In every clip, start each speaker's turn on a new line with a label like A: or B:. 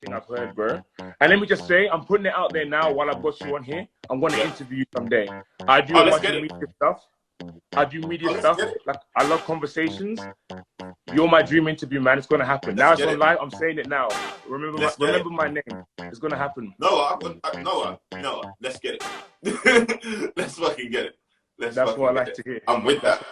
A: everything I've heard, bro. And let me just say, I'm putting it out there now while I've got you on here. I'm going to interview you someday. I do a bunch of media stuff. I do media stuff. Like, I love conversations. You're my dream interview, man. It's going to happen. Now it's on live. I'm saying it now. Remember my name. It's going to happen.
B: Noah, let's get it. Let's fucking get it.
A: That's what I like to hear.
B: I'm with that.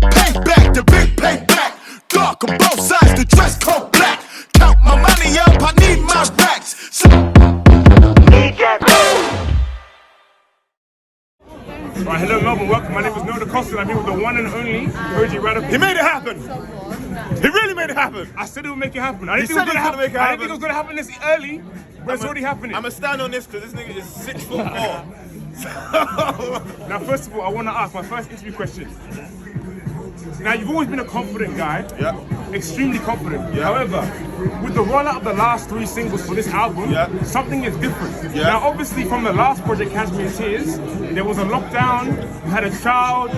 C: Payback, the big payback. Dark on both sides, the dress code black. Count my money up, I need my racks.
A: Right, hello Melbourne, welcome. My name is Noah Costa. I'm here with the one and only Kojey Radical.
C: He made it happen. He really made it happen.
A: I said it would make it happen. I didn't think it was going to happen. I didn't think it was going to happen this early, but it's already happening.
C: I'm going to stand on this because this nigga is 6'4".
A: Now, first of all, I want to ask my first interview question. Now, you've always been a confident guy.
C: Yeah.
A: Extremely confident.
C: Yeah.
A: However, with the rollout of the last 3 singles for this album, something is different.
C: Yeah.
A: Now, obviously, from the last project, Kashmir Tears, there was a lockdown, you had a child,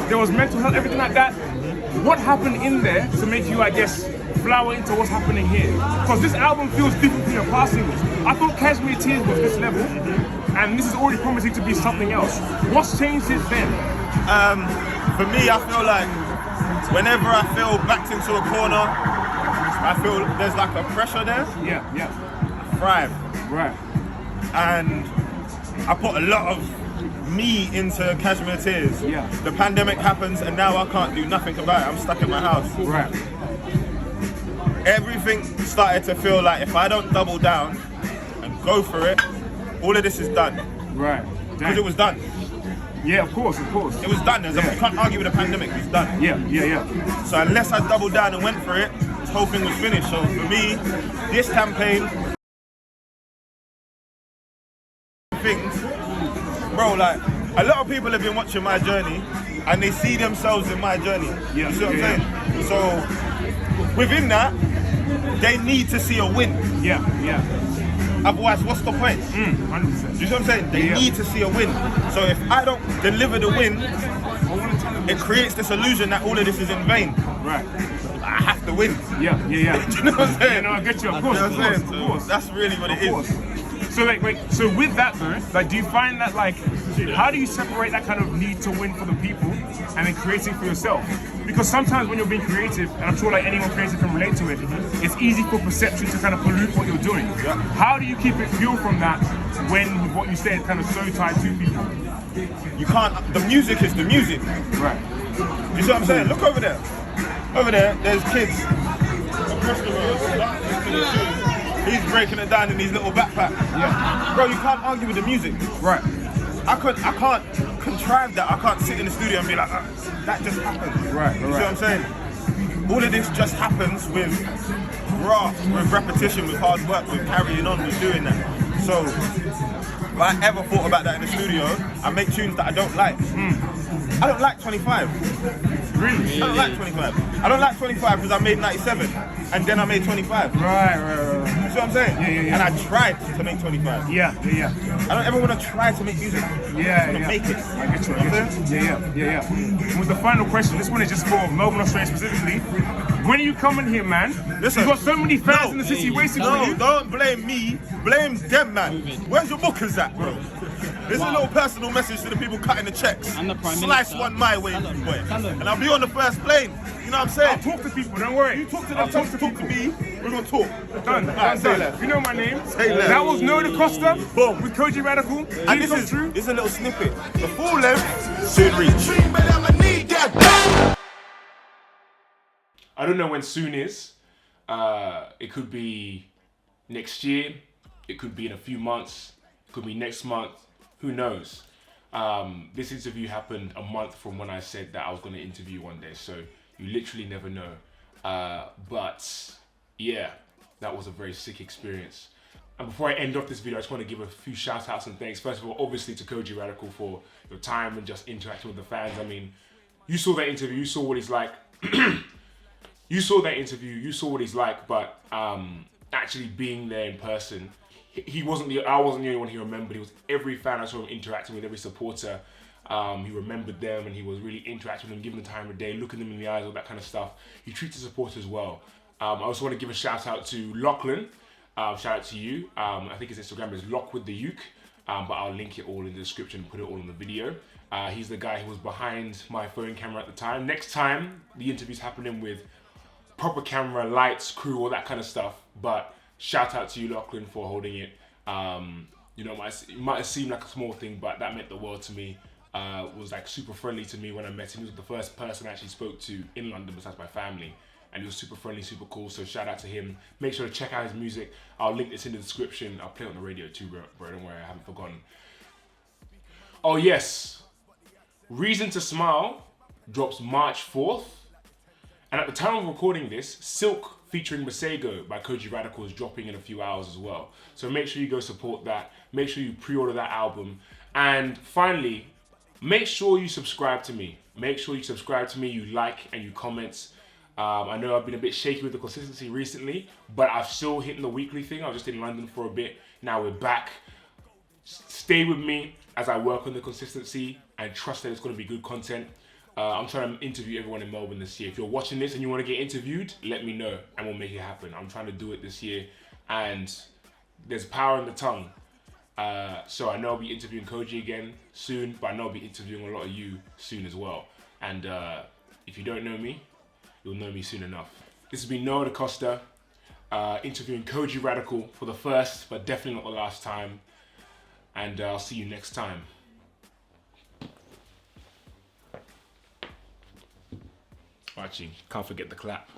A: there was mental health, everything like that. What happened in there to make you, I guess, flower into what's happening here? Because this album feels different from your past singles. I thought Kashmir Tears was this level, and this is already promising to be something else. What's changed since then?
C: For me, I feel like whenever I feel backed into a corner, I feel there's like a pressure there.
A: Yeah.
C: I thrive.
A: Right.
C: And I put a lot of me into Kashmir Tears.
A: Yeah.
C: The pandemic happens and now I can't do nothing about it. I'm stuck in my house.
A: Right.
C: Everything started to feel like if I don't double down and go for it, all of this is done.
A: Right.
C: Because it was done.
A: Yeah, of course.
C: It was done. You can't argue with the pandemic. It's done.
A: Yeah.
C: So unless I doubled down and went for it, this whole thing was finished. So for me, this campaign, things, bro, like a lot of people have been watching my journey and they see themselves in my journey.
A: Yeah.
C: You see what I'm saying? So within that, they need to see a win.
A: Yeah.
C: Otherwise, what's the point?
A: 100%.
C: You see what I'm saying? They need to see a win. So if I don't deliver the win, it creates this illusion that all of this is in vain.
A: Right.
C: I have to win.
A: Yeah.
C: Do you know what I'm saying?
A: Yeah, no, I get you. Of course.
C: That's really what it is.
A: So so with that though, like, do you find that how do you separate that kind of need to win for the people and then creating for yourself? Because sometimes when you're being creative, and I'm sure like anyone creative can relate to it, it's easy for perception to kind of pollute what you're doing.
C: Yeah.
A: How do you keep it pure from that when with what you say is kind of so tied to people?
C: You can't. The music is the music.
A: Right.
C: You see what I'm saying? Look over there. Over there, there's kids across the road. He's breaking it down in his little backpack.
A: Yeah.
C: Bro, you can't argue with the music.
A: Right.
C: I can't contrive that. I can't sit in the studio and be like, that just happened.
A: Right.
C: You see what I'm saying? All of this just happens with graft, with repetition, with hard work, with carrying on, with doing that. So, if I ever thought about that in the studio, I make tunes that I don't like. I don't like 25.
A: Really?
C: I don't like 25. I don't like 25 because I made 97 and then I made 25.
A: Right.
C: You see what I'm saying?
A: Yeah.
C: And I tried to make 25.
A: Yeah.
C: I don't ever want to try to make music. I just want to make it.
A: I get you. Yeah. And with the final question, this one is just for Melbourne, Australia specifically. When are you coming here, man?
C: Listen,
A: you've got so many fans in the city waiting for you.
C: Don't blame me. Blame them, man. Where's your bookers at, bro? There's a little personal message to the people cutting the checks. Slice one my way, boy. And I'll be on the first plane. You know what I'm saying?
A: I'll talk to people, don't worry.
C: You talk to them, talk to me. We're going to talk.
A: Done.
C: Say less.
A: You know my name.
C: Say less.
A: That was Noah Costa.
C: Boom.
A: With Kojey Radical.
C: And this is a little snippet. The full length, soon reach.
A: I don't know when soon is. It could be next year. It could be in a few months. It could be next month. Who knows? This interview happened a month from when I said that I was going to interview one day. So you literally never know. But yeah, that was a very sick experience. And before I end off this video, I just want to give a few shout outs and thanks. First of all, obviously to Kojey Radical for your time and just interacting with the fans. I mean, you saw that interview, you saw what he's like. You saw that interview, you saw what he's like, but actually being there in person, I wasn't the only one he remembered. It was every fan I saw him interacting with, every supporter. He remembered them and he was really interacting with them, giving them the time of day, looking them in the eyes, all that kind of stuff. He treats his supporters well. I also want to give a shout out to Lachlan. Shout out to you. I think his Instagram is LockWithTheUke, but I'll link it all in the description, put it all in the video. He's the guy who was behind my phone camera at the time. Next time, the interview's happening with proper camera, lights, crew, all that kind of stuff. But shout out to you, Lachlan, for holding it. You know, it might have seemed like a small thing, but that meant the world to me. Was like super friendly to me when I met him. He was the first person I actually spoke to in London besides my family. And he was super friendly, super cool, so shout out to him. Make sure to check out his music. I'll link this in the description. I'll play it on the radio too, bro. Don't worry, I haven't forgotten. Oh yes, Reason to Smile drops March 4th. And at the time of recording this, Silk featuring Masego by Kojey Radical is dropping in a few hours as well. So make sure you go support that. Make sure you pre-order that album. And finally, make sure you subscribe to me. Make sure you subscribe to me, you like and you comment. I know I've been a bit shaky with the consistency recently, but I've still hitting the weekly thing. I was just in London for a bit. Now we're back. Stay with me as I work on the consistency and trust that it's going to be good content. I'm trying to interview everyone in Melbourne this year. If you're watching this and you want to get interviewed, let me know and we'll make it happen. I'm trying to do it this year and there's power in the tongue. So I know I'll be interviewing Kojey again soon, but I know I'll be interviewing a lot of you soon as well. And if you don't know me, you'll know me soon enough. This has been Noah Da Costa, interviewing Kojey Radical for the first, but definitely not the last time. And I'll see you next time. Actually, can't forget the clap.